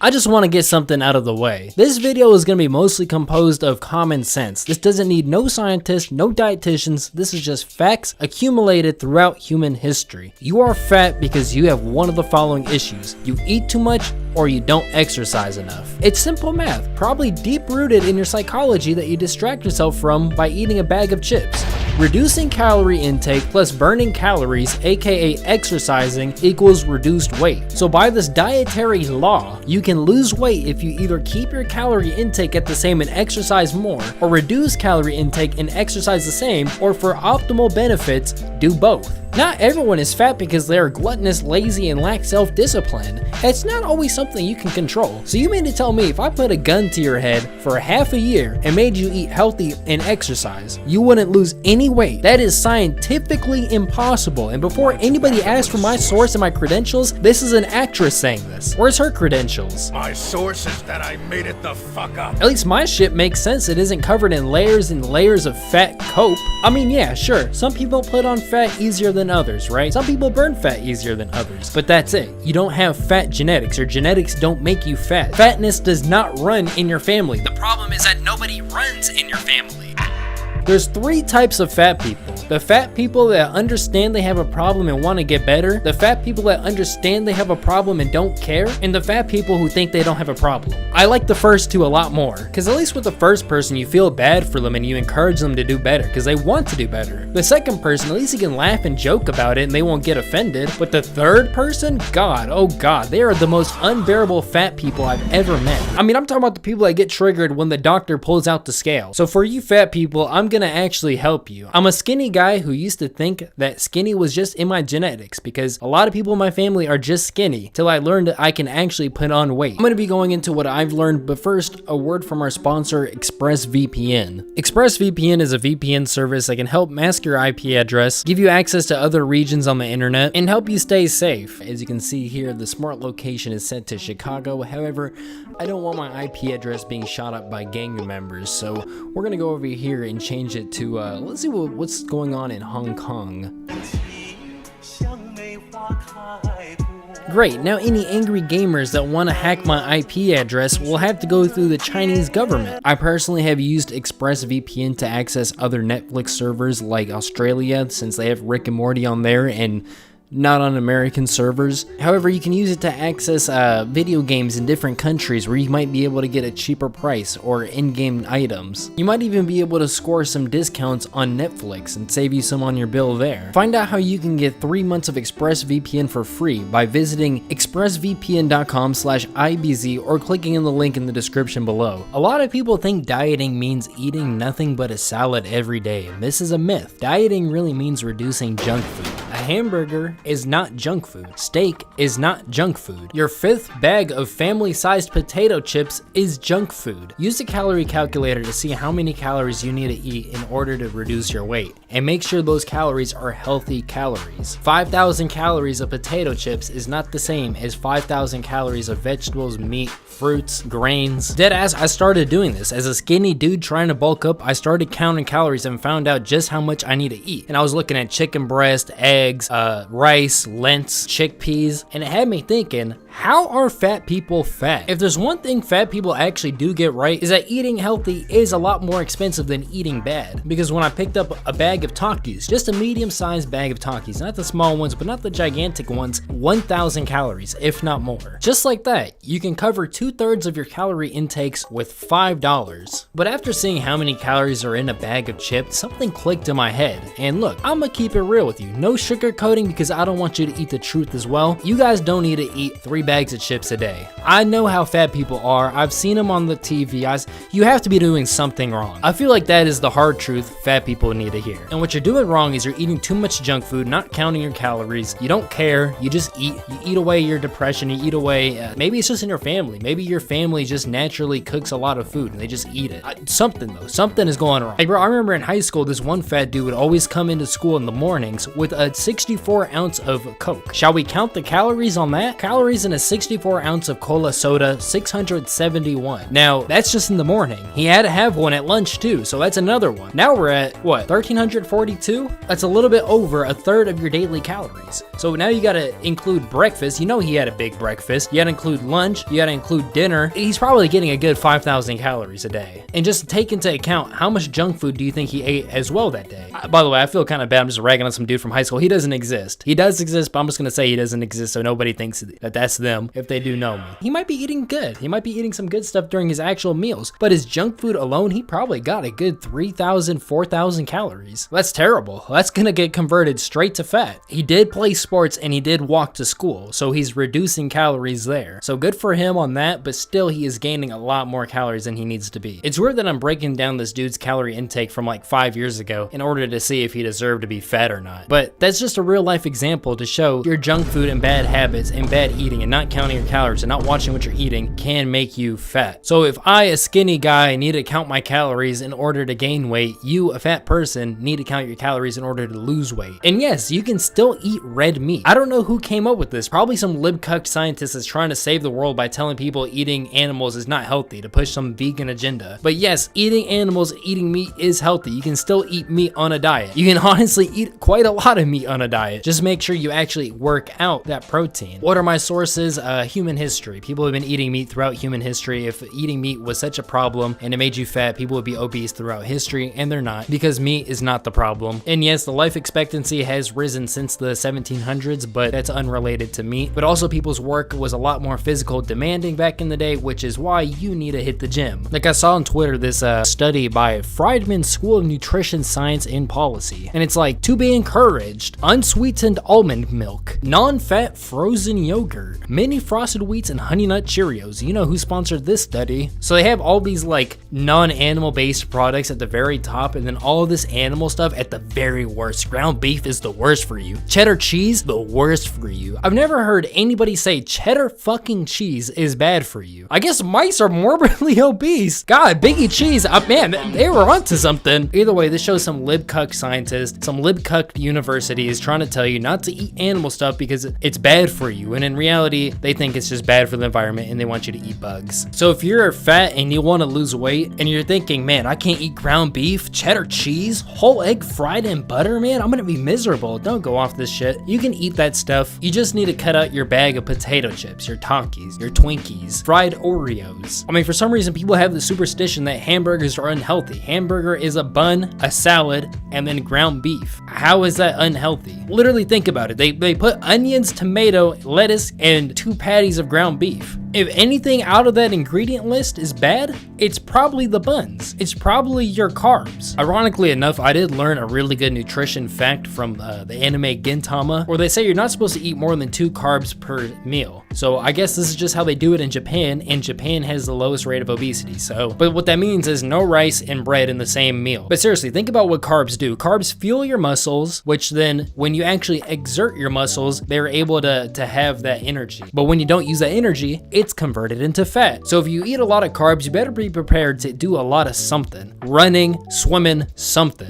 I just want to get something out of the way. This video is going to be mostly composed of common sense. This doesn't need no scientists, no dietitians. This is just facts accumulated throughout human history. You are fat because you have one of the following issues. You eat too much or you don't exercise enough. It's simple math, probably deep rooted in your psychology that you distract yourself from by eating a bag of chips. Reducing calorie intake plus burning calories, aka exercising, equals reduced weight. So by this dietary law, you can lose weight if you either keep your calorie intake at the same and exercise more, or reduce calorie intake and exercise the same, or for optimal benefits, do both. Not everyone is fat because they are gluttonous, lazy, and lack self-discipline. It's not always something you can control. So you mean to tell me if I put a gun to your head for half a year and made you eat healthy and exercise, you wouldn't lose any weight? That is scientifically impossible. And before anybody asks for my source and my credentials, this is an actress saying this. Where's her credentials? My source is that I made it the fuck up. At least my shit makes sense. It isn't covered in layers and layers of fat cope. I mean, yeah, sure, some people put on fat easier than others, right? Some people burn fat easier than others, but that's it. You don't have fat genetics. Your genetics don't make you fat. Fatness does not run in your family. The problem is that nobody runs in your family. There's three types of fat people. The fat people that understand they have a problem and want to get better, the fat people that understand they have a problem and don't care, and the fat people who think they don't have a problem. I like the first two a lot more, because at least with the first person you feel bad for them and you encourage them to do better, because they want to do better. The second person, at least you can laugh and joke about it and they won't get offended, but the third person, God, oh God, they are the most unbearable fat people I've ever met. I mean, I'm talking about the people that get triggered when the doctor pulls out the scale. So for you fat people, I'm gonna actually help you. I'm a skinny guy who used to think that skinny was just in my genetics because a lot of people in my family are just skinny till I learned that I can actually put on weight. I'm going to be going into what I've learned, but first, a word from our sponsor, ExpressVPN. ExpressVPN is a VPN service that can help mask your IP address, give you access to other regions on the internet, and help you stay safe. As you can see here, the smart location is set to Chicago. However, I don't want my IP address being shot up by gang members, so we're going to go over here and change it to, let's see what's going on in Hong Kong. Great, now any angry gamers that want to hack my IP address will have to go through the Chinese government. I personally have used ExpressVPN to access other Netflix servers like Australia, since they have Rick and Morty on there and not on American servers. However, you can use it to access video games in different countries where you might be able to get a cheaper price or in-game items. You might even be able to score some discounts on Netflix and save you some on your bill there. Find out how you can get 3 months of ExpressVPN for free by visiting expressvpn.com/IBZ or clicking in the link in the description below. A lot of people think dieting means eating nothing but a salad every day, and this is a myth. Dieting really means reducing junk food. A hamburger is not junk food. Steak is not junk food. Your 5th bag of family-sized potato chips is junk food. Use a calorie calculator to see how many calories you need to eat in order to reduce your weight, and make sure those calories are healthy calories. 5,000 calories of potato chips is not the same as 5,000 calories of vegetables, meat, fruits, grains. Deadass, I started doing this. As a skinny dude trying to bulk up, I started counting calories and found out just how much I need to eat. And I was looking at chicken breast, eggs, rice, lentils, chickpeas, and it had me thinking, how are fat people fat? If there's one thing fat people actually do get right, is that eating healthy is a lot more expensive than eating bad. Because when I picked up a bag of Takis, just a medium-sized bag of Takis, not the small ones, but not the gigantic ones, 1,000 calories, if not more. Just like that, you can cover 2/3 of your calorie intakes with $5. But after seeing how many calories are in a bag of chips, something clicked in my head. And look, I'ma keep it real with you. No sugarcoating because I don't want you to eat the truth as well. You guys don't need to eat 3 bags of chips a day. I know how fat people are. I've seen them on the TV. You have to be doing something wrong. I feel like that is the hard truth fat people need to hear. And what you're doing wrong is you're eating too much junk food, not counting your calories. You don't care. You just eat. You eat away your depression. You eat away, maybe it's just in your family. Maybe your family just naturally cooks a lot of food and they just eat it. Something though, something is going wrong. Like, bro, I remember in high school, this one fat dude would always come into school in the mornings with a 64 ounce of Coke. Shall we count the calories on that? Calories in a 64 ounce of cola soda, 671. Now, that's just in the morning. He had to have one at lunch too, so that's another one. Now we're at, what, 1,342? That's a little bit over a third of your daily calories. So now you gotta include breakfast. You know he had a big breakfast. You gotta include lunch. You gotta include dinner. He's probably getting a good 5,000 calories a day. And just take into account how much junk food do you think he ate as well that day? By the way, I feel kind of bad. I'm just ragging on some dude from high school. He doesn't exist. He does exist, but I'm just gonna say he doesn't exist so nobody thinks that that's them if they do know me. He might be eating good. He might be eating some good stuff during his actual meals, but his junk food alone, he probably got a good 3,000, 4,000 calories. That's terrible. That's gonna get converted straight to fat. He did play sports and he did walk to school, so he's reducing calories there. So good for him on that, but still he is gaining a lot more calories than he needs to be. It's weird that I'm breaking down this dude's calorie intake from like 5 years ago in order to see if he deserved to be fat or not. But that's just a real life example to show your junk food and bad habits and bad eating and not counting your calories and not watching what you're eating can make you fat. So if I, a skinny guy, need to count my calories in order to gain weight, you, a fat person, need to count your calories in order to lose weight. And yes, you can still eat red meat. I don't know who came up with this. Probably some lib-cucked scientist is trying to save the world by telling people eating animals is not healthy to push some vegan agenda. But yes, eating animals, eating meat is healthy. You can still eat meat on a diet. You can honestly eat quite a lot of meat on a diet. Just make sure you actually work out that protein. What are my sources? Human history. People have been eating meat throughout human history. If eating meat was such a problem and it made you fat, people would be obese throughout history, and they're not, because meat is not the problem. And yes, the life expectancy has risen since the 1700s, but that's unrelated to meat. But also people's work was a lot more physical demanding back in the day, which is why you need to hit the gym. Like I saw on Twitter this study by Friedman School of Nutrition Science and Policy, and it's like, to be encouraged, unsweetened almond milk, non-fat frozen yogurt, mini frosted wheats, and honey nut Cheerios. You know who sponsored this study? So they have all these like non-animal based products at the very top, and then all of this animal stuff at the very worst. Ground beef is the worst for you. Cheddar cheese, the worst for you. I've never heard anybody say cheddar fucking cheese is bad for you. I guess mice are morbidly obese. God, Biggie Cheese, man, they were onto something. Either way, this shows some lib-cuck scientists, some lib-cuck universities trying to tell you not to eat animal stuff because it's bad for you, and in reality, they think it's just bad for the environment and they want you to eat bugs. So if you're fat and you want to lose weight and you're thinking, man, I can't eat ground beef, cheddar cheese, whole egg fried in butter, man, I'm gonna be miserable. Don't go off this shit. You can eat that stuff. You just need to cut out your bag of potato chips, your Takis, your Twinkies, fried Oreos. I mean, for some reason, people have the superstition that hamburgers are unhealthy. Hamburger is a bun, a salad, and then ground beef. How is that unhealthy? Literally think about it. They put onions, tomato, lettuce, and 2 patties of ground beef. If anything out of that ingredient list is bad, it's probably the buns. It's probably your carbs. Ironically enough, I did learn a really good nutrition fact from the anime Gintama, where they say you're not supposed to eat more than 2 carbs per meal. So I guess this is just how they do it in Japan, and Japan has the lowest rate of obesity. But what that means is no rice and bread in the same meal. But seriously, think about what carbs do. Carbs fuel your muscles, which then when you actually exert your muscles, they're able to have that energy. But when you don't use that energy, it's converted into fat. So if you eat a lot of carbs, you better be prepared to do a lot of something. Running, swimming, something.